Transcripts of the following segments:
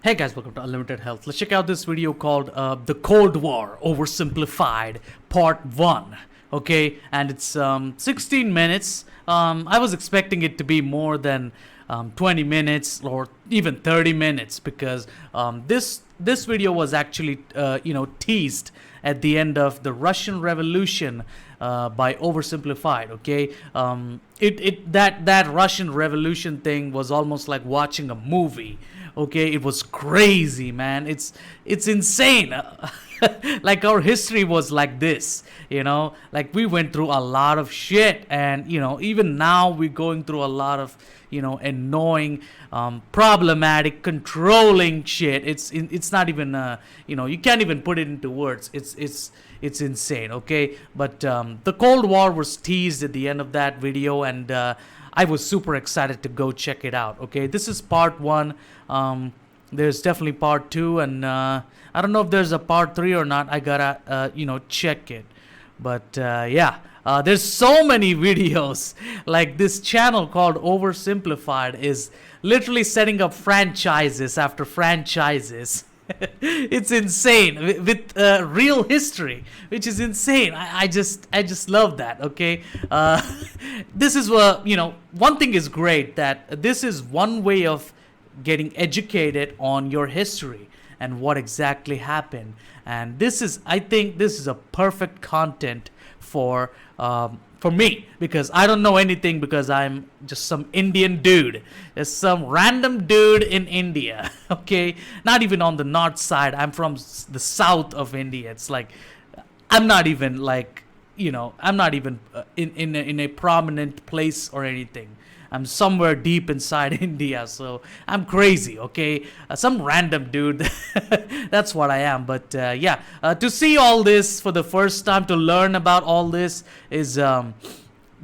Hey guys, welcome to Unlimited Health. Let's check out this video called The Cold War Oversimplified Part 1. Okay, and it's 16 minutes. I was expecting it to be more than 20 minutes or even 30 minutes because this video was actually teased at the end of the Russian Revolution by Oversimplified. Okay, that Russian Revolution thing was almost like watching a movie. Okay, it was crazy, man. It's insane. Like our history was like this, like we went through a lot of shit, and even now we're going through a lot of annoying, problematic, controlling shit. It's not even you can't even put it into words. It's insane. Okay, but the Cold War was teased at the end of that video, and I was super excited to go check it out. Okay, this is part 1. There's definitely part 2, and I don't know if there's a part 3 or not. I gotta check it. But there's so many videos. Like this channel called Oversimplified is literally setting up franchises after franchises. It's insane with real history, which is insane. I just love that. Okay, this is one thing is great, that this is one way of getting educated on your history and what exactly happened. And I think this is a perfect content for me, because I don't know anything, because I'm just some Indian dude. There's some random dude in India. Okay, not even on the north side. I'm from the south of India. It's like I'm not even like I'm not even in a prominent place or anything. I'm somewhere deep inside India, so I'm crazy, okay? Some random dude. That's what I am. But to see all this for the first time, to learn about all this is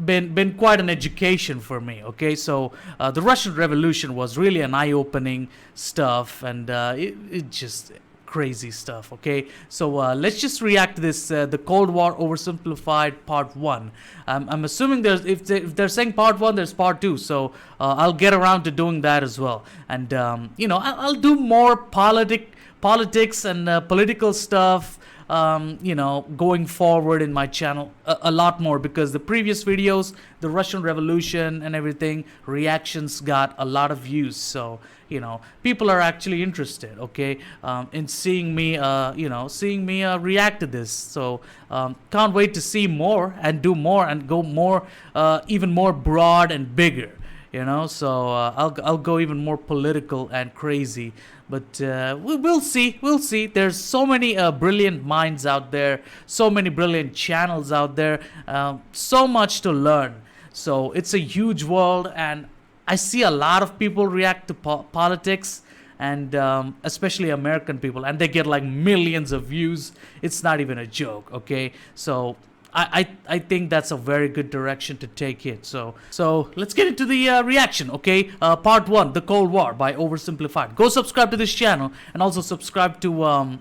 been quite an education for me, okay? So the Russian Revolution was really an eye-opening stuff, and it just crazy stuff. Okay, so let's just react to this the Cold War Oversimplified Part 1. I'm assuming if they're saying Part 1, there's Part 2, so I'll get around to doing that as well. And I'll do more politics and political stuff going forward in my channel a lot more, because the previous videos, the Russian Revolution and everything, reactions got a lot of views. So people are actually interested, okay, in seeing me react to this. So can't wait to see more and do more and go more, even more broad and bigger. So I'll go even more political and crazy. But we'll see. There's so many brilliant minds out there, so many brilliant channels out there, so much to learn. So it's a huge world, and I see a lot of people react to politics, and especially American people, and they get like millions of views. It's not even a joke, okay? So I think that's a very good direction to take it. So let's get into the reaction, okay? Part 1, The Cold War by Oversimplified. Go subscribe to this channel, and also subscribe to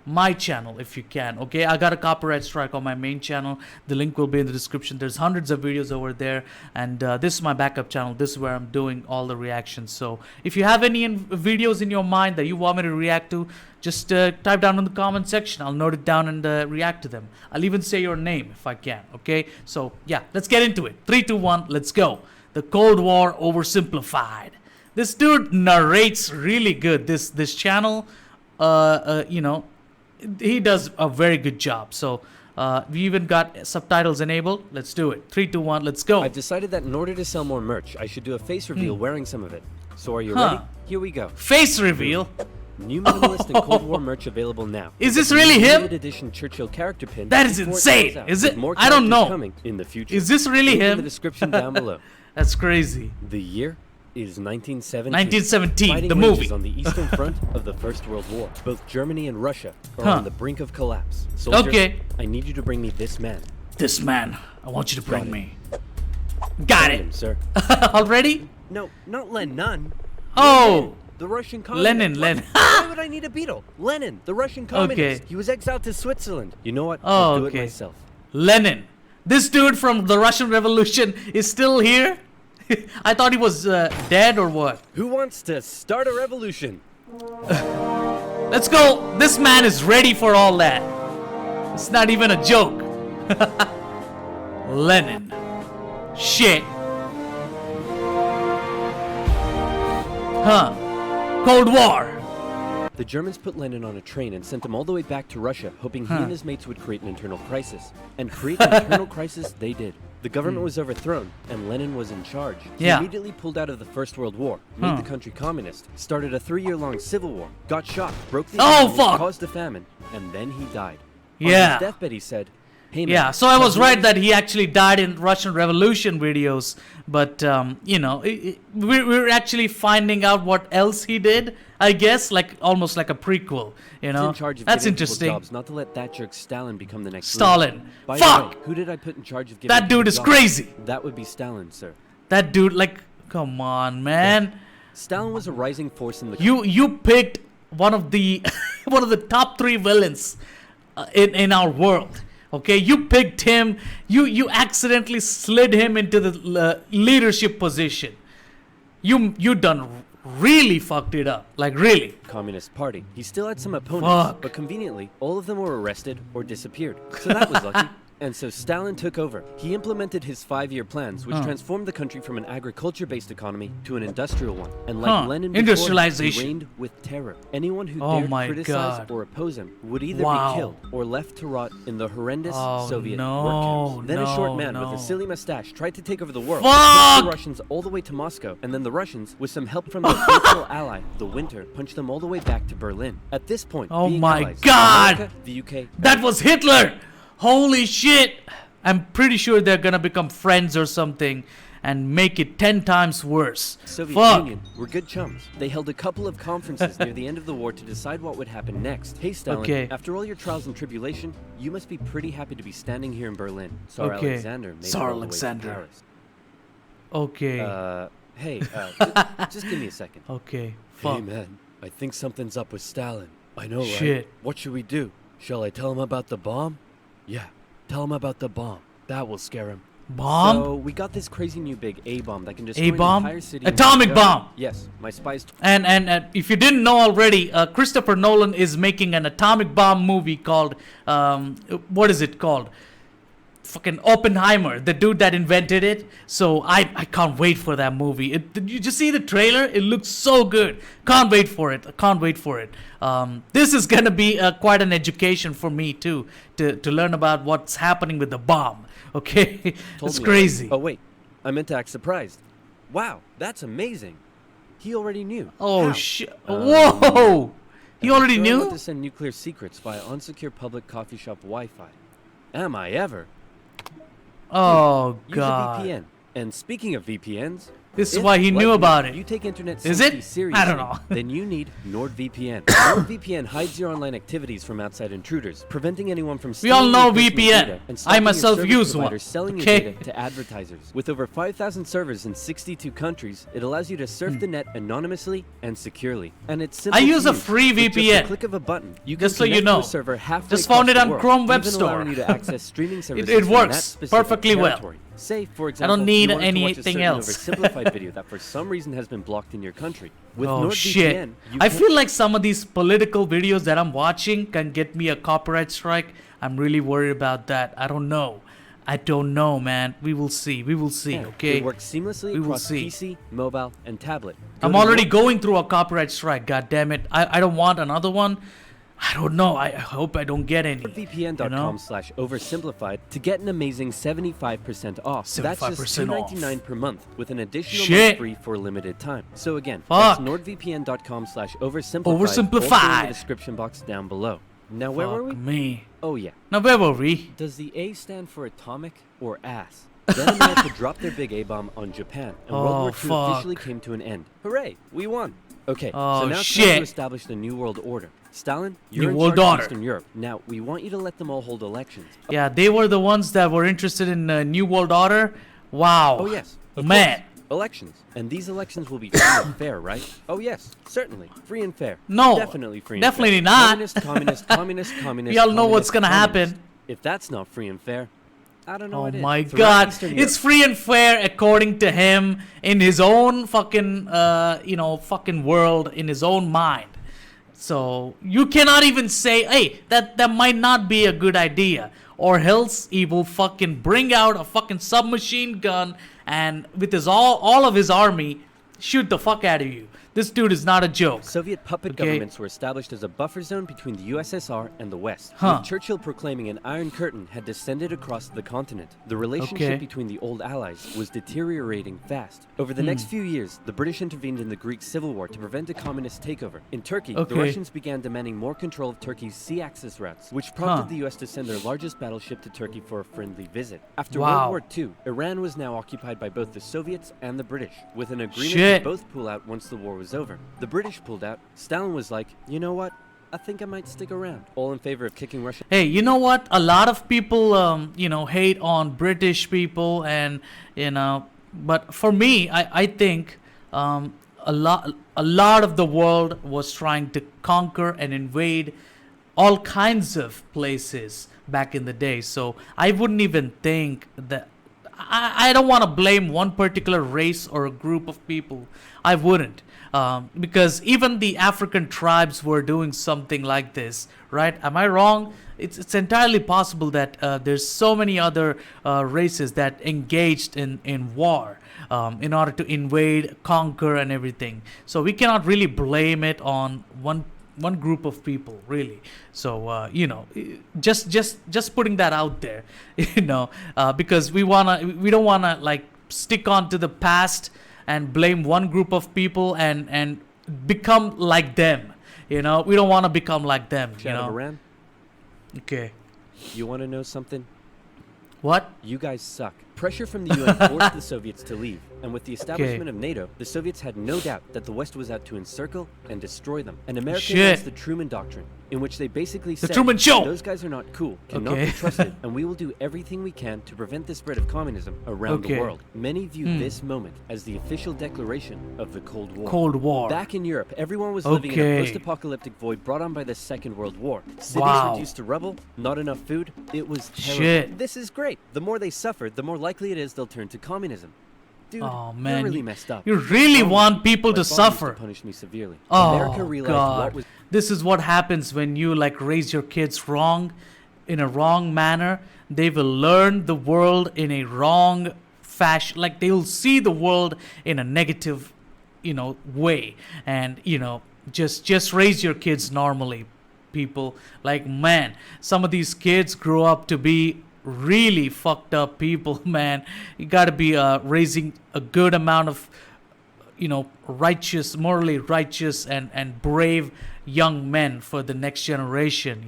my channel if you can, okay? I got a copyright strike on my main channel. The link will be in the description. There's hundreds of videos over there, and this is my backup channel. This is where I'm doing all the reactions. So if you have any videos in your mind that you want me to react to, just type down in the comment section. I'll note it down and react to them. I'll even say your name if I can, okay? So yeah, let's get into it. 3, 2, 1, let's go. The Cold War Oversimplified. This dude narrates really good. This channel, he does a very good job. So we even got subtitles enabled. Let's do it. 3, 2, 1, let's go. I've decided that in order to sell more merch, I should do a face reveal wearing some of it. So are you ready? Here we go. Face reveal? New minimalist and Cold War merch available now. Is this really him? Limited edition Churchill character pin. That is insane. Is it? I don't know. Coming in the future. Is this really him? In the description down below. That's crazy. The year is 1917. 1917, the movie. On the Eastern Front of the First World War. Both Germany and Russia are on the brink of collapse. Soldiers, okay. I need you to bring me this man. This man. I want you to bring me. Got it. Him, sir. Already? No, not Lenin. Oh. Lenin, the Russian communist. Lenin. Why would I need a beetle? Lenin, the Russian communist. Okay. He was exiled to Switzerland. You know what? Oh, I'll do okay. it myself. Lenin. This dude from the Russian Revolution is still here? I thought he was dead or what? Who wants to start a revolution? Let's go. This man is ready for all that. It's not even a joke. Lenin. Shit. Huh. Cold War. The Germans put Lenin on a train and sent him all the way back to Russia, hoping he and his mates would create an internal crisis. And create an internal crisis they did. The government was overthrown, and Lenin was in charge. He immediately pulled out of the First World War, made the country communist, started a 3-year-long civil war, got shot, broke the economy, caused a famine, and then he died. On his deathbed he said, "Hey man, yeah, so I was right that he actually died in Russian Revolution videos, but you know, we're actually finding out what else he did, I guess, like almost like a prequel, you know. in charge of That's giving people interesting. jobs, not to let that jerk Stalin become the next Stalin. leader. By Fuck! the way, who did I put in charge of giving That dude people is jobs? crazy. That would be Stalin, sir. That dude, like, come on, man. Stalin was a rising force in the You picked one of the one of the top 3 villains in our world. Okay, you picked him. You accidentally slid him into the leadership position. You done really fucked it up. Like really. Communist Party. He still had some opponents, Fuck. but conveniently, all of them were arrested or disappeared. So that was lucky. And so Stalin took over. He implemented his 5-year plans, which transformed the country from an agriculture-based economy to an industrial one. And like Lenin before, Industrialization. he reigned with terror. Anyone who Oh dared my criticize God. or oppose him would either Wow. be killed or left to rot in the horrendous Oh, Soviet no, work camps. Then a short no, man with no. a silly mustache tried to take over the world. Fuck! Pushed the Russians all the way to Moscow, and then the Russians, with some help from their faithful ally, the Winter, punched them all the way back to Berlin. At this point, Oh being my allies, God! America, the UK, That was Hitler! Holy shit! I'm pretty sure they're gonna become friends or something and make it 10 times worse. Soviet Fuck! Union were good chums. They held a couple of conferences near the end of the war to decide what would happen next. Hey Stalin, Okay. after all your trials and tribulation, you must be pretty happy to be standing here in Berlin. Tsar Okay. Alexander made Tsar it all the way to Alexander. Paris. Okay. Hey, just give me a second. Okay. Fuck. Hey man, I think something's up with Stalin. I know, right? Shit. What should we do? Shall I tell him about the bomb? Yeah, tell him about the bomb. That will scare him. Bomb? So we got this crazy new big A-bomb that can destroy an A-bomb? entire city. in Atomic one go. bomb! Yes, my spies. And if you didn't know already, Christopher Nolan is making an atomic bomb movie called what is it called? Fucking Oppenheimer, the dude that invented it. So I can't wait for that movie. Did you just see the trailer? It looks so good. Can't wait for it. I can't wait for it. This is gonna be quite an education for me too, to learn about what's happening with the bomb. Okay, Told it's me crazy. already. Oh wait, I meant to act surprised. Wow, that's amazing. He already knew. Oh How? shit! Whoa! He already Sure I want knew. to send nuclear secrets via unsecure public coffee shop Wi-Fi. Am I ever? Oh Use god. a VPN. And speaking of VPNs, This is if, why he like knew me, about it. You take internet Is safety it? seriously, I don't know. then you need NordVPN. NordVPN hides your online activities from outside intruders, preventing anyone from We all stealing know your personal VPN. data and I stopping your myself service use one, providers selling okay? your data to advertisers. With over 5,000 servers in 62 countries, it allows you to surf the net anonymously and securely. And it's simple I use to a free With just VPN. a click of a button, you can Just so you connect to know. a server halfway Just found across it the on world, Chrome Web even Store. allowing you to access streaming services it from works that specific perfectly well. territory. Say, for example, need you wanted to watch a anything certain else. oversimplified video that for some reason has been blocked in your country. With Oh NordVPN, shit! you I can- feel like some of these political videos that I'm watching can get me a copyright strike. I'm really worried about that. I don't know. I don't know, man. We will see. We will see. Okay. It works seamlessly We will across see. PC, mobile, and tablet. Go I'm to already Nord- going through a copyright strike. God damn it! I don't want another one. I don't know. I hope I don't get any. NordVPN.com/oversimplified to get an amazing 75% off. That's just 75% off. $2.99 per month with an additional Shit. month free for a limited time. So again, Fuck. that's NordVPN.com/oversimplified. Oversimplified. Also in the description box down below. Now where were Fuck we? me. Oh yeah. Now where were we? Does the A stand for atomic or ass? Then America dropped their big A-bomb on Japan, and World War II fuck. officially came to an end. Hooray, we won. Okay, Oh, so now it's time shit. to establish the New World Order. Stalin, you're New in World charge of Order. Eastern Europe. Now, we want you to let them all hold elections. Yeah, they were the ones that were interested in New World Order. Wow. Oh yes, of Man. course. Elections. And these elections will be free and fair, right? Oh yes, certainly. Free and fair. No, Definitely free and definitely fair. not. Communist, communist, communist, communist. We all know what's communist, gonna communist. happen. If that's not free and fair, I don't know Oh what is. my Throughout god. Eastern It's Europe- free and fair according to him in his own fucking fucking world, in his own mind. So you cannot even say, hey, that might not be a good idea. Or else he will fucking bring out a fucking submachine gun and with his all of his army shoot the fuck out of you. This dude is not a joke. Soviet puppet Okay. governments were established as a buffer zone between the USSR and the West, Huh. with Churchill proclaiming an Iron Curtain had descended across the continent. The relationship Okay. between the old allies was deteriorating fast. Over the next few years, the British intervened in the Greek Civil War to prevent a communist takeover. In Turkey, Okay. the Russians began demanding more control of Turkey's sea access routes, which prompted Huh. the US to send their largest battleship to Turkey for a friendly visit. After Wow. World War II, Iran was now occupied by both the Soviets and the British, with an agreement Shit. to both pull out once the war was over. The British pulled out. Stalin was like, you know what? I think I might stick around. All in favor of kicking Russia. Hey, you know what? A lot of people, hate on British people, and but for me, I think a lot of the world was trying to conquer and invade all kinds of places back in the day. So I wouldn't even think that. I don't want to blame one particular race or a group of people. I wouldn't. Because even the African tribes were doing something like this, right? Am I wrong? It's entirely possible that there's so many other races that engaged in war in order to invade, conquer, and everything. So we cannot really blame it on one group of people, really. So just putting that out there, because we don't wanna like stick on to the past and blame one group of people and become like them. We don't want to become like them. Out of Iran. Okay. You want to know something? What? You guys suck. Pressure from the UN forced the Soviets to leave, and with the establishment of NATO, the Soviets had no doubt that the West was out to encircle and destroy them. And America Shit. announced the Truman Doctrine, in which they basically said, Truman Show! those guys are not cool, cannot Okay. be trusted, and we will do everything we can to prevent the spread of communism around the Okay. world. Many view this moment as the official declaration of the Cold War. Cold War. Back in Europe, everyone was living in Okay. a post-apocalyptic void brought on by the Second World War. Cities Wow. reduced to rubble, not enough food. It was terrible. Shit. This is great. The more they suffer, the more likely it is they'll turn to communism. Dude, Oh, you're man, really you- messed up. you really Oh, want people my to father used suffer. punish me severely. Oh, America realized God. what was This is what happens when you like raise your kids wrong, in a wrong manner. They will learn the world in a wrong fashion. Like they will see the world in a negative, way. And just raise your kids normally, people. Like, man, some of these kids grow up to be really fucked up people, man. You got to be raising a good amount of morally righteous and brave young men for the next generation.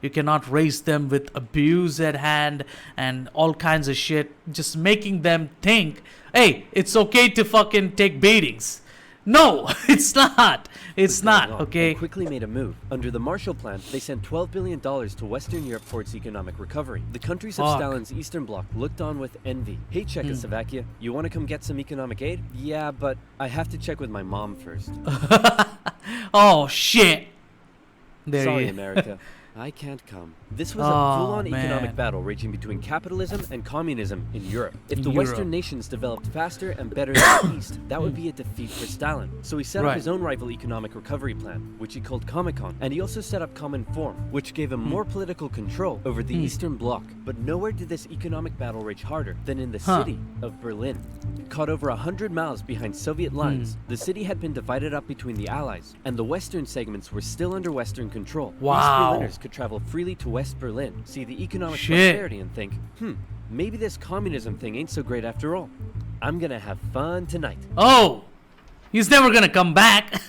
You cannot raise them with abuse at hand and all kinds of shit, just making them think, hey, it's okay to fucking take beatings. No, it's not. It's going not, on, okay? and quickly made a move. Under the Marshall Plan, they sent $12 billion to Western Europe for its economic recovery. The countries of Fuck. Stalin's Eastern Bloc looked on with envy. Hey, Czechoslovakia, you want to come get some economic aid? Yeah, but I have to check with my mom first. Oh, shit. There Sorry, you America. I can't come. This was Oh, a full-on man. economic battle raging between capitalism and communism in Europe. If the Europe. Western nations developed faster and better than the East, that would be a defeat for Stalin. So he set up Right. his own rival economic recovery plan, which he called Comecon, and he also set up Common Form, which gave him more political control over the Eastern Bloc. But nowhere did this economic battle rage harder than in the Huh. city of Berlin. Caught over 100 miles behind Soviet lines, the city had been divided up between the Allies, and the western segments were still under Western control. East Wow. Berliners could travel freely to West Berlin, see the economic Shit. prosperity, and think, maybe this communism thing ain't so great after all. I'm gonna have fun tonight. Oh, he's never gonna come back.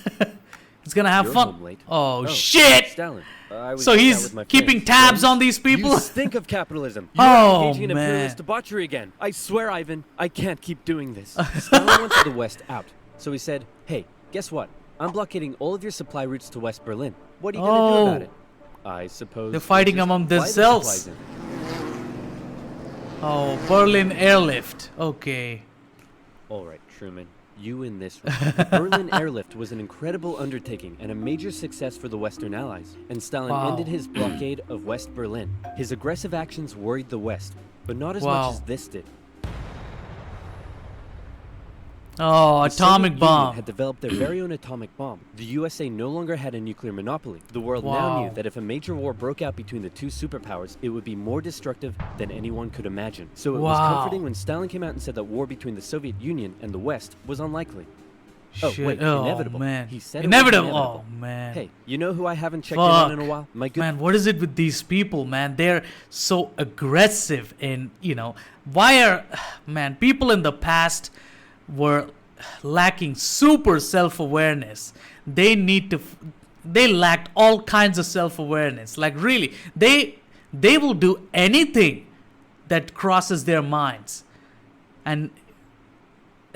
He's gonna have You're fun. home late. Oh, shit. Stalin. I was So hanging out he's with my keeping friends. tabs Friends? on these people? You stink of capitalism. You're Oh, engaging in man. imperialist debauchery again. I swear, Ivan, I can't keep doing this. Stalin wanted the West out, so he said, "Hey, guess what? I'm blockading all of your supply routes to West Berlin. What are you gonna do about Oh. it?" I suppose They're we'll fighting just among fly the themselves. supplies in. Oh, Berlin airlift. Okay. All right, Truman, you in this room. The Berlin airlift was an incredible undertaking and a major success for the Western Allies, and Stalin Wow. ended his blockade of West Berlin. His aggressive actions worried the West, but not as Wow. much as this did. Oh, The atomic Soviet Union bomb. had developed their very own atomic bomb. The USA no longer had a nuclear monopoly. The world now Wow. knew that if a major war broke out between the two superpowers, it would be more destructive than anyone could imagine. So it was Wow. comforting when Stalin came out and said that war between the Soviet Union and the West was unlikely. Oh, Shit. wait, Oh, inevitable. man. He said Inevitable. it was inevitable. Oh, man. Hey, you know who I haven't checked in on in a Fuck. while? My good Man, what is it with these people, man? They're so aggressive and, why are, man, people in the past were lacking super self-awareness. They lacked all kinds of self-awareness. Like really, they will do anything that crosses their minds and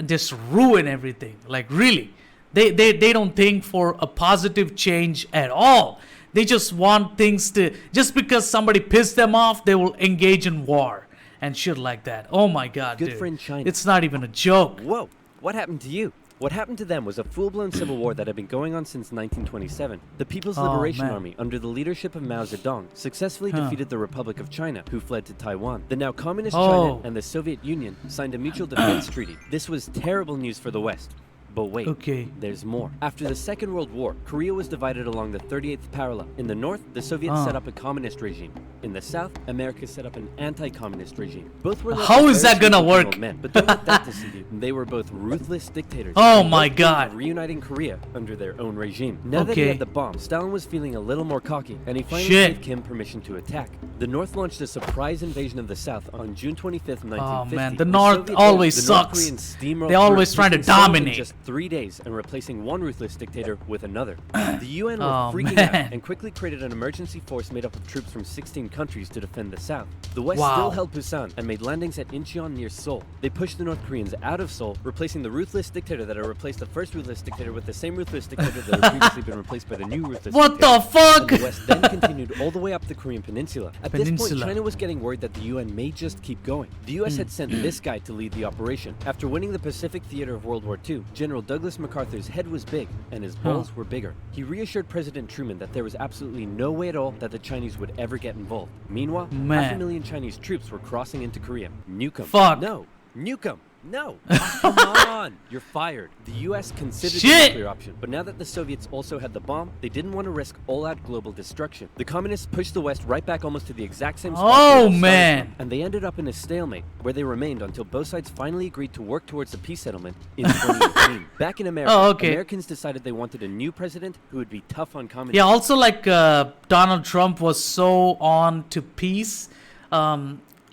just ruin everything. Like really, they don't think for a positive change at all. They just want things to, just because somebody pissed them off, they will engage in war and shit like that. Oh my god, Good dude. friend China. It's not even a joke. Whoa, what happened to you? What happened to them was a full-blown civil war that had been going on since 1927. The People's Oh, Liberation man. Army, under the leadership of Mao Zedong, successfully Huh. defeated the Republic of China, who fled to Taiwan. The now communist Oh. China and the Soviet Union signed a mutual defense treaty. This was terrible news for the West. But wait, Okay. there's more. After the Second World War, Korea was divided along the 38th parallel. In the north, the Soviets set up a communist regime. In the south, America set up an anti-communist regime. Both were led How by is very that gonna stupid work? old men, but don't let that deceive you. They were both ruthless dictators. Oh and my both dreamed God. of reuniting Korea under their own regime. Now that he Okay. had the bomb, Stalin was feeling a little more cocky, and he finally Shit. gave Kim permission to attack. The North launched a surprise invasion of the South on June 25th, 1950. Oh man, the With North Soviet always aid, the North sucks. Koreans steamrolled They always through, trying to taking Seoul in dominate. just 3 days and replacing one ruthless dictator with another. The UN were Oh, freaking man. out and quickly created an emergency force made up of troops from 16 countries to defend the South. The West Wow. still held Busan and made landings at Incheon near Seoul. They pushed the North Koreans out of Seoul, replacing the ruthless dictator that had replaced the first ruthless dictator with the same ruthless dictator that had previously been replaced by the new ruthless What dictator. the fuck? And the West then continued all the way up the Korean Peninsula. At this point, Peninsula. China was getting worried that the UN may just keep going. The US had sent this guy to lead the operation. After winning the Pacific Theater of World War II, General Douglas MacArthur's head was big and his balls were bigger. He reassured President Truman that there was absolutely no way at all that the Chinese would ever get involved. Meanwhile, Man. 500,000 Chinese troops were crossing into Korea. Nuke 'em. Fuck. No. Nuke 'em. No. Come on. You're fired. The US considered the Shit. nuclear option, but now that the Soviets also had the bomb, they didn't want to risk all-out global destruction. The communists pushed the West right back almost to the exact same spot. Oh, they had started man. from, and they ended up in a stalemate, where they remained until both sides finally agreed to work towards a peace settlement in 2018. Back in America, Oh, okay. Americans decided they wanted a new president who would be tough on communism. Yeah, also like Donald Trump was so on to peace.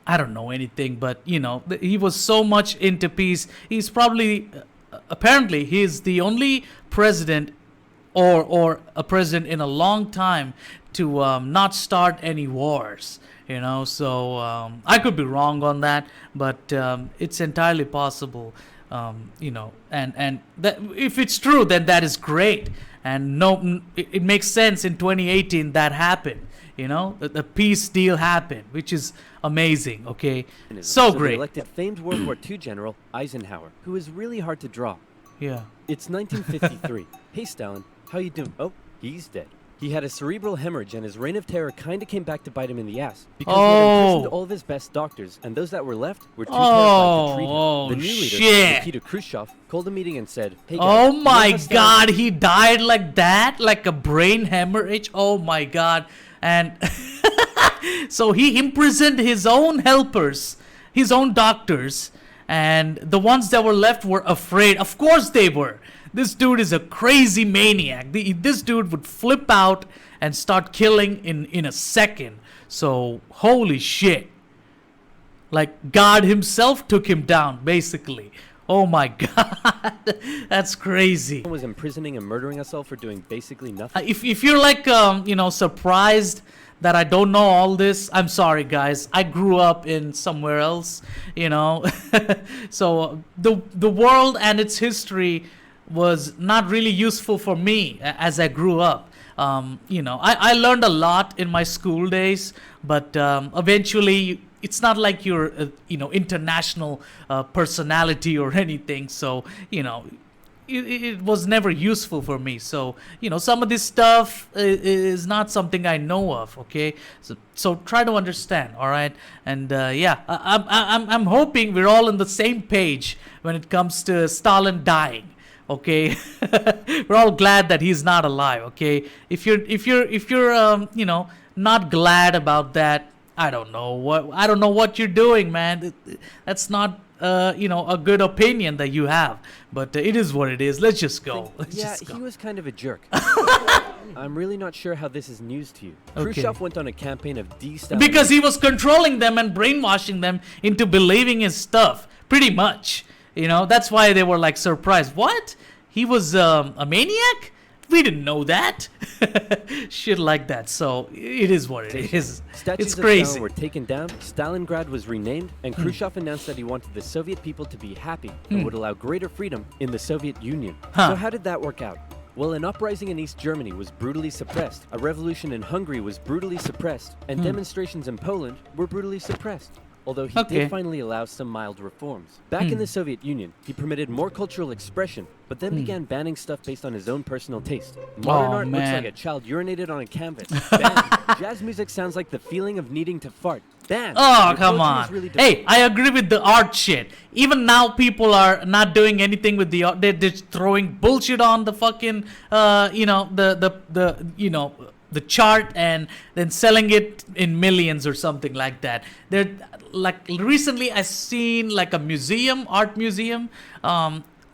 I don't know anything, but he was so much into peace. He's probably, apparently, he's the only president or a president in a long time to not start any wars. So I could be wrong on that, but it's entirely possible. And that, if it's true, then that is great. And it makes sense. In 2018 that happened. The peace deal happened, which is amazing. Okay, so They great. elected famed World War II General Eisenhower, who is really hard to draw. Yeah. It's 1953. Hey, Stalin, how you doing? Oh, he's dead. He had a cerebral hemorrhage, and his reign of terror kind of came back to bite him in the ass. Because he had imprisoned all of his best doctors, and those that were left were too terrified to treat him. The new leader, shit. Nikita Khrushchev, called a meeting and said, "Hey guys, Oh you know my how Stalin- God, he died like that, like a brain hemorrhage. Oh my God. And so he imprisoned his own helpers, his own doctors, and the ones that were left were afraid. Of course they were. This dude is a crazy maniac. This dude would flip out and start killing in a second. So holy shit. Like God himself took him down, basically. Oh my God. That's crazy. was imprisoning and murdering us all for doing basically nothing." If you're like surprised that I don't know all this, I'm sorry guys. I grew up in somewhere else, so the world and its history was not really useful for me as I grew up. I learned a lot in my school days, but eventually it's not like you're international personality or anything. So it was never useful for me. So some of this stuff is not something I know of. Okay, so try to understand. All right, and yeah, I'm hoping we're all on the same page when it comes to Stalin dying. Okay, we're all glad that he's not alive. Okay, if you're not glad about that, I don't know what you're doing, man. That's not a good opinion that you have, but it is what it is. Let's just go. He was kind of a jerk. I'm really not sure how this is news to you. Okay. Khrushchev went on a campaign of destabilization. Because he was controlling them and brainwashing them into believing his stuff, pretty much. That's why they were like surprised. What? He was a maniac? We didn't know that. Shit like that. So it is what it is. Statues It's of crazy. Stalin were taken down, Stalingrad was renamed, and Khrushchev announced that he wanted the Soviet people to be happy and would allow greater freedom in the Soviet Union. So how did that work out? Well, an uprising in East Germany was brutally suppressed, a revolution in Hungary was brutally suppressed, and demonstrations in Poland were brutally suppressed. Although he did finally allow some mild reforms. Back in the Soviet Union, he permitted more cultural expression, but then began banning stuff based on his own personal taste. Modern art looks like a child urinated on a canvas. Banned. Jazz music sounds like the feeling of needing to fart. Banned. Oh, Your come poetry is on. really Hey, I agree with the art shit. Even now, people are not doing anything with the art. They're just throwing bullshit on the fucking, the chart and then selling it in millions or something like that. They're like recently I seen like a art museum,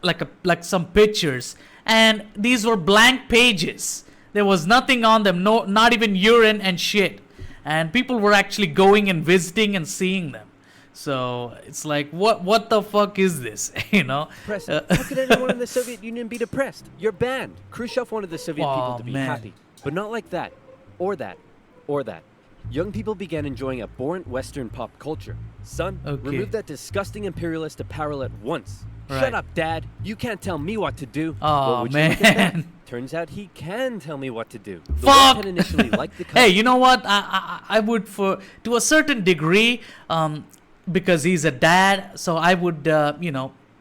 like some pictures, and these were blank pages. There was nothing on them, not even urine and shit. And people were actually going and visiting and seeing them. So it's like, what the fuck is this? Depressed. How could anyone in the Soviet Union be depressed? You're banned. Khrushchev wanted the Soviet people to be happy, but not like that, or that, or that. Young people began enjoying abhorrent Western pop culture. Son, remove that disgusting imperialist apparel at once. Right. Shut up, Dad. You can't tell me what to do. Oh, would you look at that? man. Turns out he can tell me what to do. The Fuck. West had initially liked the Hey, you know what? I would, to a certain degree, because he's a dad, so I would,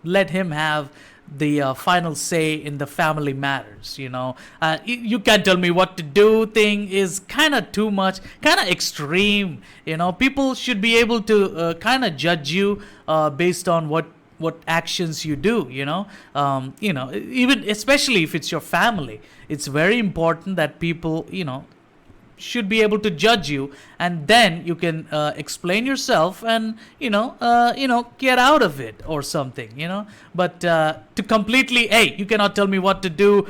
let him have the final say in the family matters. You can't tell me what to do thing is kind of too much, kind of extreme. People should be able to kind of judge you based on what actions you do. Even especially if it's your family, it's very important that people should be able to judge you, and then you can explain yourself and get out of it or something. But to completely, hey, you cannot tell me what to do,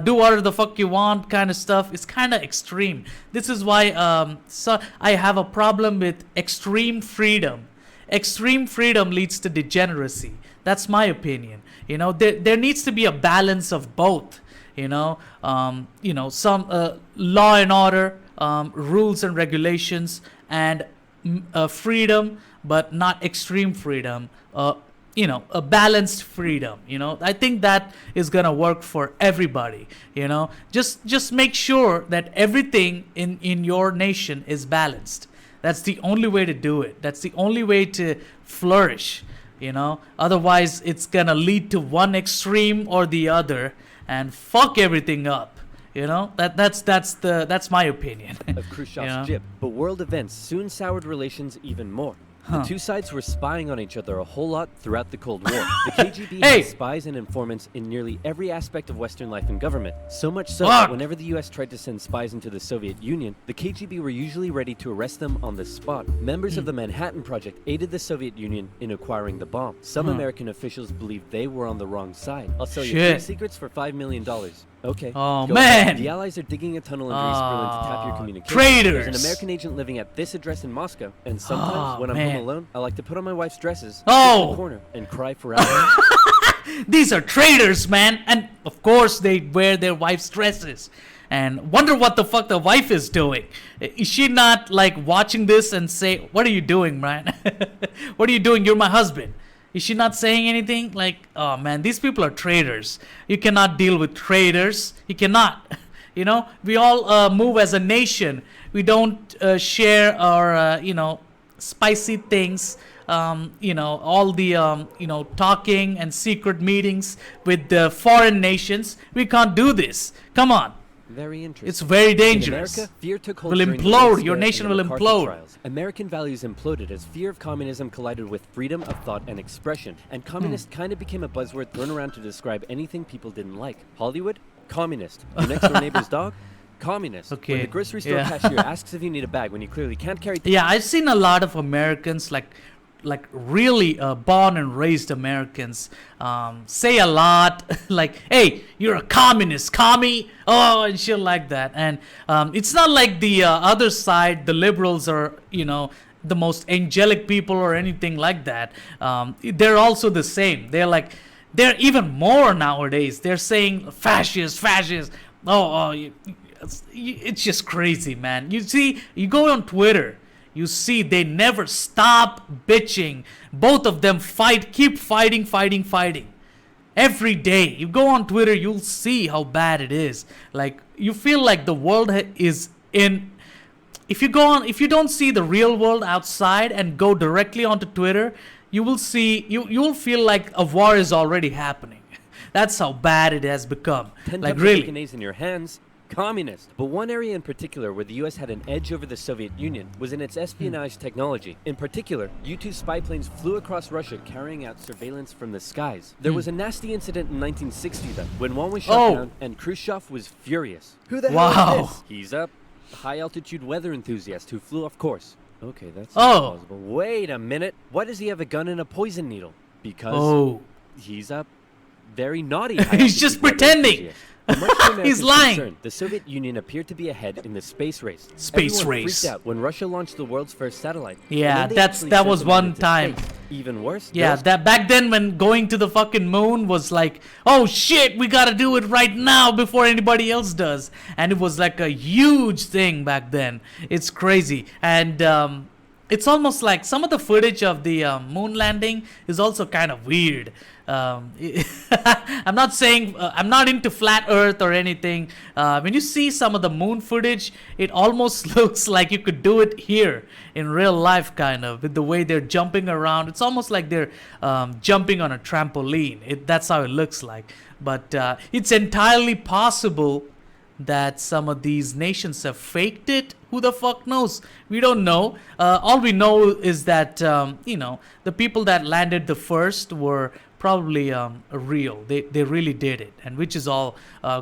do whatever the fuck you want kind of stuff is kind of extreme. This is why so I have a problem with extreme freedom. Extreme freedom leads to degeneracy. That's my opinion. There needs to be a balance of both. Some law and order, rules and regulations, and freedom, but not extreme freedom. A balanced freedom. I think that is gonna work for everybody. Just make sure that everything in your nation is balanced. That's the only way to do it. That's the only way to flourish. Otherwise it's gonna lead to one extreme or the other and fuck everything up. That's my opinion. Of Khrushchev's jib, but world events soon soured relations even more. The two sides were spying on each other a whole lot throughout the Cold War. The KGB had spies and informants in nearly every aspect of Western life and government. So much so that whenever the US tried to send spies into the Soviet Union, the KGB were usually ready to arrest them on the spot. Members of the Manhattan Project aided the Soviet Union in acquiring the bomb. Some American officials believed they were on the wrong side. I'll sell you 3 secrets for $5 million. Okay. Oh, go man. ahead. The Allies are digging a tunnel under East Berlin to tap your communications. Traitors. There's an American agent living at this address in Moscow, and sometimes when I'm home alone, I like to put on my wife's dresses, sit in the corner, and cry for hours. These are traitors, man. And of course they wear their wife's dresses. And wonder what the fuck the wife is doing. Is she not like watching this and say, what are you doing, man? What are you doing? You're my husband. Is she not saying anything? Like, oh man, these people are traitors. You cannot deal with traitors. You cannot. We all move as a nation. We don't share our, spicy things all the talking and secret meetings with the foreign nations. We can't do this. Come on. Very interesting. It's very dangerous. In America, fear took hold Will during the implode. Red Your Scare nation and the will McCarthy implode. trials. American values imploded as fear of communism collided with freedom of thought and expression, and communist kind of became a buzzword thrown around to describe anything people didn't like. Hollywood? Communist. Your next door neighbor's dog? Communist. Okay. When the grocery store Yeah. cashier asks if you need a bag when you clearly can't carry. Yeah, I've seen a lot of Americans, like really born and raised Americans, say a lot like, "Hey, you're a communist, commie," and shit like that. And it's not like the other side, the liberals, are the most angelic people or anything like that. They're also the same. They're even more nowadays. They're saying fascist, fascist. It's just crazy, man. You see, you go on Twitter. You see, they never stop bitching. Both of them keep fighting. Every day. You go on Twitter, you'll see how bad it is. Like, you feel like the world is in... If you don't see the real world outside and go directly onto Twitter, you will see, you'll feel like a war is already happening. That's how bad it has become. Like, really. In your hands. Communist. But one area in particular where the US had an edge over the Soviet Union was in its espionage technology. In particular, U-2 spy planes flew across Russia carrying out surveillance from the skies. There was a nasty incident in 1960 though, when one was shot down and Khrushchev was furious. Who the hell is this? He's a high-altitude weather enthusiast who flew off course. Okay, that's plausible. Wait a minute. Why does he have a gun and a poison needle? Because he's a very naughty He's just pretending. He's lying. The Soviet Union appeared to be ahead in the space race. Everyone freaked out when Russia launched the world's first satellite. Yeah, that was one time. Even worse. Yeah, that back then when going to the fucking moon was like, oh shit, we gotta do it right now before anybody else does. And it was like a huge thing back then. It's crazy. And it's almost like some of the footage of the moon landing is also kind of weird. I'm not saying I'm not into flat earth or anything. When you see some of the moon footage, it almost looks like you could do it here in real life, kind of, with the way they're jumping around. It's almost like they're jumping on a trampoline. That's how it looks like. But it's entirely possible that some of these nations have faked it. Who the fuck knows? We don't know. All we know is that the people that landed the first were probably real. They really did it, and which is all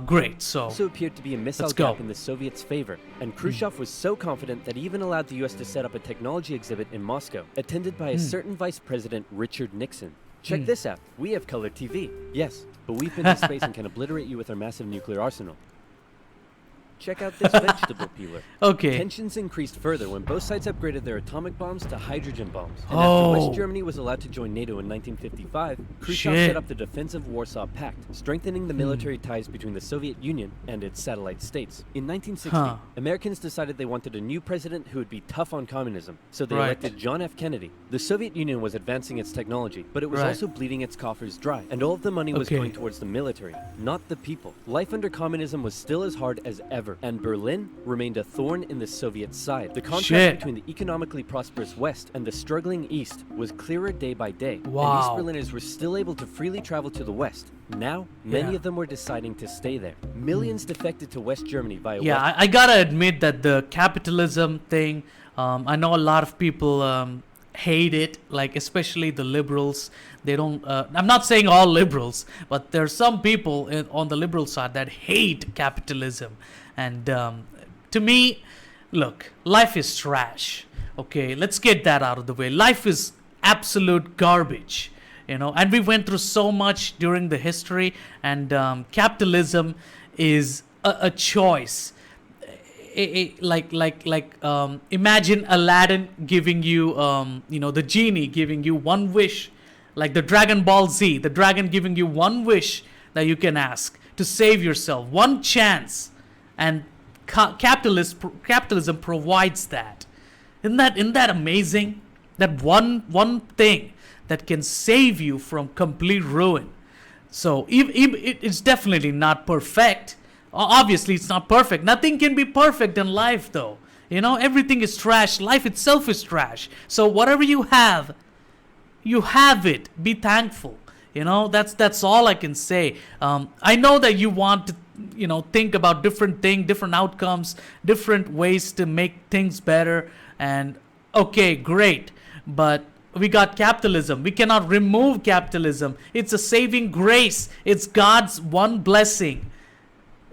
great. So also appeared to be a missile gap in the Soviets' favor, and Khrushchev was so confident that he even allowed the U.S. to set up a technology exhibit in Moscow, attended by a certain Vice President Richard Nixon. Check this out. We have color TV. Yes, but we've been to space and can obliterate you with our massive nuclear arsenal. Check out this vegetable peeler. Okay. Tensions increased further when both sides upgraded their atomic bombs to hydrogen bombs. And after West Germany was allowed to join NATO in 1955, Khrushchev set up the defensive Warsaw Pact, strengthening the military ties between the Soviet Union and its satellite states. In 1960, Americans decided they wanted a new president who would be tough on communism, so they elected John F. Kennedy. The Soviet Union was advancing its technology, but it was also bleeding its coffers dry, and all of the money was going towards the military, not the people. Life under communism was still as hard as ever, and Berlin remained a thorn in the Soviet side. The contrast between the economically prosperous West and the struggling East was clearer day by day, and East Berliners were still able to freely travel to the West. Now, many of them were deciding to stay there. Millions defected to West Germany via West. I gotta admit that the capitalism thing, I know a lot of people hate it, like especially the liberals. They don't I'm not saying all liberals, but there's some people on the liberal side that hate capitalism. And to me, look, life is trash. Okay, let's get that out of the way. Life is absolute garbage, and we went through so much during the history, and capitalism is a choice. Imagine Aladdin giving you, the genie giving you one wish, like the Dragon Ball Z, the dragon giving you one wish that you can ask to save yourself, one chance, and capitalism provides that. Isn't that amazing? That one thing that can save you from complete ruin. So it's definitely not perfect. Obviously, it's not perfect. Nothing can be perfect in life, though. Everything is trash. Life itself is trash. So whatever you have, you have it. Be thankful. That's all I can say. I know that you want to, think about different things, different outcomes, different ways to make things better. And okay, great. But we got capitalism. We cannot remove capitalism. It's a saving grace. It's God's one blessing.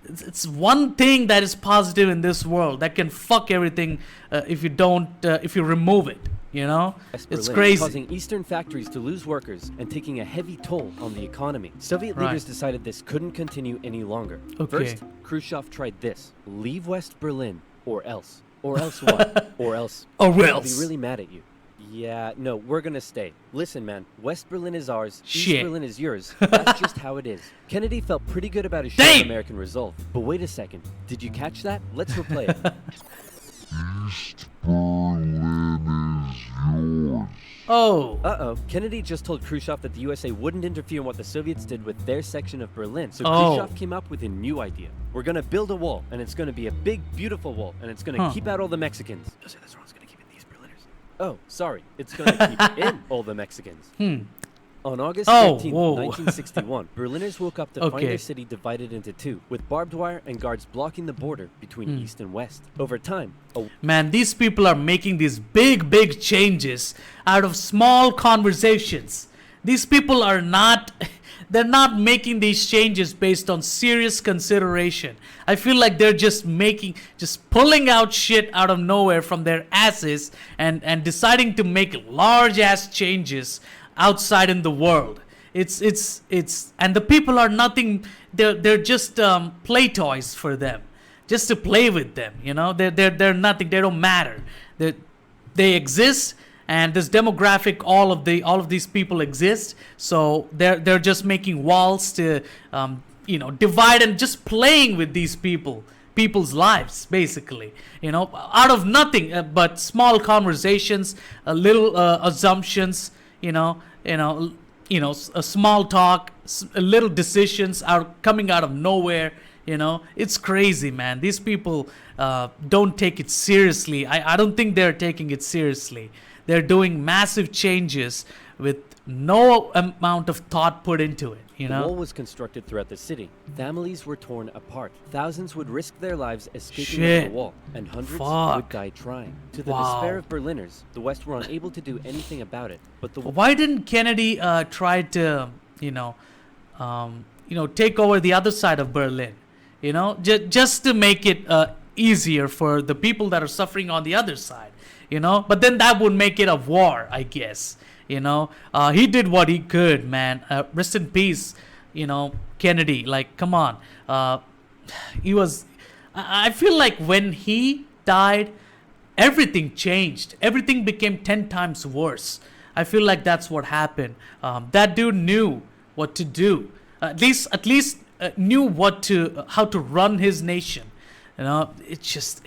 It's one thing that is positive in this world that can fuck everything if you remove it. It's Berlin, crazy. causing Eastern factories to lose workers and taking a heavy toll on the economy. Soviet leaders decided this couldn't continue any longer. Okay. First, Khrushchev tried this: leave West Berlin, or else. Or else what? Or else. Or I'll else. be really mad at you. Yeah, no, we're gonna stay. Listen, man, West Berlin is ours, Shit. East Berlin is yours. That's just how it is. Kennedy felt pretty good about his show of American resolve. But wait a second, did you catch that? Let's replay it. East Berlin is yours. Oh. Uh-oh. Kennedy just told Khrushchev that the USA wouldn't interfere in what the Soviets did with their section of Berlin. So Khrushchev came up with a new idea. We're gonna build a wall, and it's gonna be a big, beautiful wall, and it's gonna keep out all the Mexicans. It's gonna keep in these Berliners. Oh, sorry. It's gonna keep in all the Mexicans. On August 13th, 1961, Berliners woke up to find their city divided into two, with barbed wire and guards blocking the border between East and West. Over time, Man, these people are making these big changes out of small conversations. These people are not, they're not making these changes based on serious consideration. I feel like they're just pulling out shit out of nowhere from their asses and deciding to make large ass changes outside in the world. It's and the people are nothing. They're just play toys for them, just to play with them. They're nothing. They don't matter. They exist, and this demographic, all of these people exist. So they're just making walls to divide and just playing with these people's lives, basically, out of nothing but small conversations, little assumptions, a small talk, little decisions are coming out of nowhere. It's crazy, man. These people don't take it seriously. I don't think they're taking it seriously. They're doing massive changes with no amount of thought put into it. The wall was constructed throughout the city. Families were torn apart. Thousands would risk their lives escaping over the wall, and hundreds would die trying. To the despair of Berliners, the West were unable to do anything about it. But why didn't Kennedy try to, take over the other side of Berlin? Just to make it easier for the people that are suffering on the other side. But then that would make it a war, I guess. He did what he could, man. Rest in peace, Kennedy. Like, come on. He was. I feel like when he died, everything changed. Everything became 10 times worse. I feel like that's what happened. That dude knew what to do. At least knew how to run his nation. It just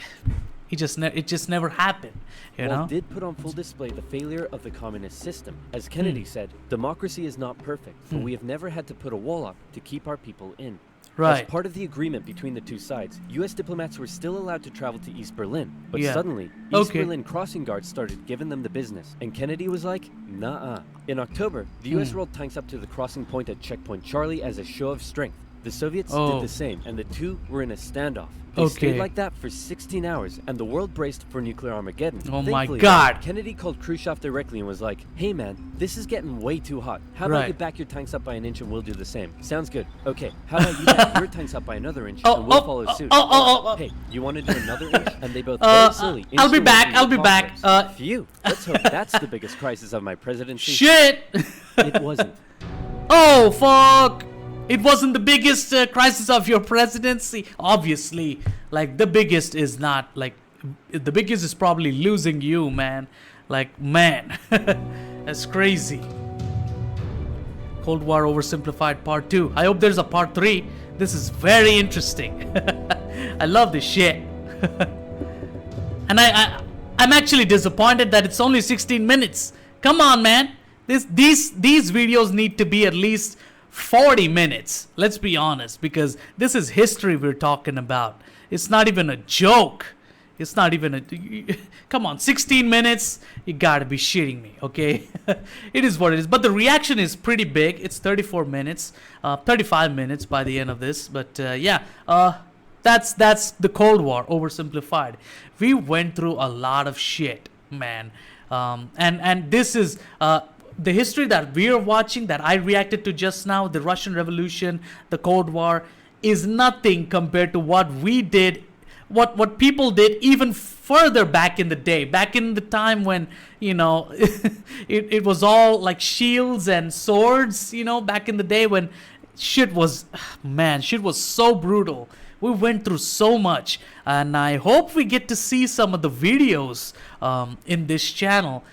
never happened. Wall did put on full display the failure of the communist system. As Kennedy said, democracy is not perfect, but we have never had to put a wall up to keep our people in. Right. As part of the agreement between the two sides, U.S. diplomats were still allowed to travel to East Berlin. But suddenly, East Berlin crossing guards started giving them the business. And Kennedy was like, nah. In October, the U.S. rolled tanks up to the crossing point at Checkpoint Charlie as a show of strength. The Soviets did the same, and the two were in a standoff. They stayed like that for 16 hours, and the world braced for nuclear Armageddon. Oh my Thankfully, God. Kennedy called Khrushchev directly and was like, hey man, this is getting way too hot. How about you back your tanks up by an inch and we'll do the same? Sounds good. Okay, how about you back your tanks up by another inch and we'll follow suit? Hey, you want to do another inch? And they both very slowly. I'll be back. Phew, let's hope that's the biggest crisis of my presidency. Shit! It wasn't. Oh, fuck! It wasn't the biggest crisis of your presidency. Obviously, like, the biggest is not, like, the biggest is probably losing you, man. Like, man, that's crazy. Cold War Oversimplified Part 2. I hope there's a Part 3. This is very interesting. I love this shit. And I'm actually disappointed that it's only 16 minutes. Come on, man. These videos need to be at least 40 minutes. Let's be honest, because this is history we're talking about. It's not even a joke. It's not even a. Come on, 16 minutes. You gotta be shitting me, okay? It is what it is. But the reaction is pretty big. It's 34 minutes, 35 minutes by the end of this. But yeah, that's the Cold War oversimplified. We went through a lot of shit, man. And this is the history that we are watching, that I reacted to just now, the Russian Revolution, the Cold War, is nothing compared to what we did, what people did even further back in the day, back in the time when, you know, it was all like shields and swords, you know, back in the day when shit was, man, shit was so brutal. We went through so much, and I hope we get to see some of the videos in this channel,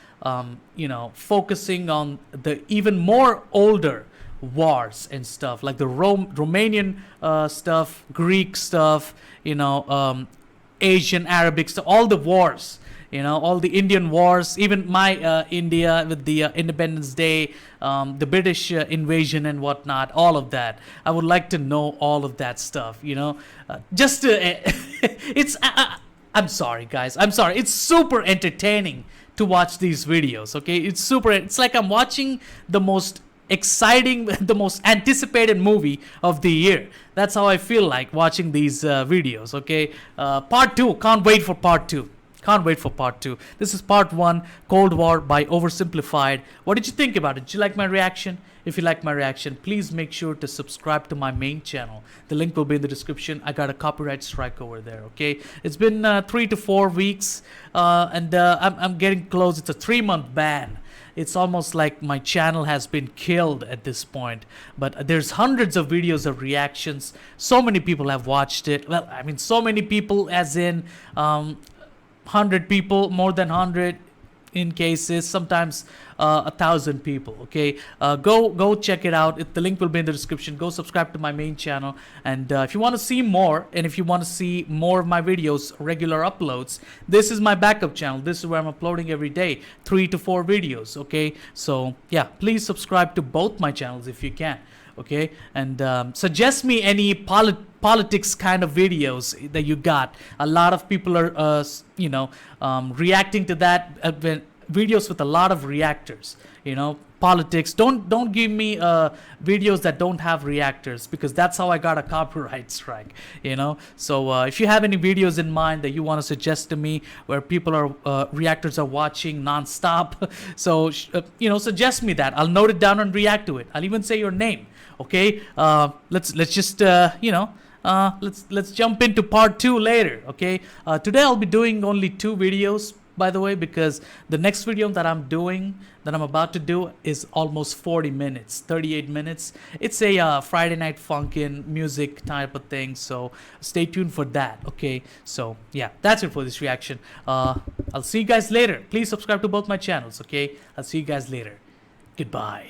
you know, focusing on the even more older wars and stuff, like the Romanian stuff, Greek stuff, you know, Asian, Arabic stuff, all the wars, you know, all the Indian wars, even my India with the Independence Day, the British invasion and whatnot, all of that. I would like to know all of that stuff, you know, just to, it's, I'm sorry guys, I'm sorry, it's super entertaining to watch these videos, okay? It's like I'm watching the most exciting, the most anticipated movie of the year. That's how I feel like watching these videos, okay? Part 2, can't wait for part 2. Can't wait for part 2. This is part 1, Cold War by Oversimplified. What did you think about it? Did you like my reaction? If you like my reaction, please make sure to subscribe to my main channel. The link will be in the description. I got a copyright strike over there, okay? It's been 3 to 4 weeks, and I'm getting close. It's a 3-month ban. It's almost like my channel has been killed at this point. But there's hundreds of videos of reactions. So many people have watched it. Well, I mean, so many people as in 100 people, more than 100 in cases, sometimes 1,000 people, okay? Go check it out. The link will be in the description. Go subscribe to my main channel, and if you want to see more, and if you want to see more of my videos, regular uploads, this is my backup channel. This is where I'm uploading every day, 3 to 4 videos, okay? So yeah, please subscribe to both my channels if you can, okay? And suggest me any politics kind of videos that you got. A lot of people are you know, reacting to that, videos with a lot of reactors, you know, politics. Don't give me videos that don't have reactors, because that's how I got a copyright strike, you know. So if you have any videos in mind that you want to suggest to me where people are reactors are watching non-stop, so you know, suggest me that. I'll note it down and react to it. I'll even say your name, okay? Let's just you know, let's jump into part 2 later, okay? Today I'll be doing only 2 videos, by the way, because the next video that I'm about to do is almost 40 minutes, 38 minutes. It's a Friday Night Funkin' music type of thing, so stay tuned for that, okay? So yeah, that's it for this reaction. I'll see you guys later. Please subscribe to both my channels, okay? I'll see you guys later. Goodbye.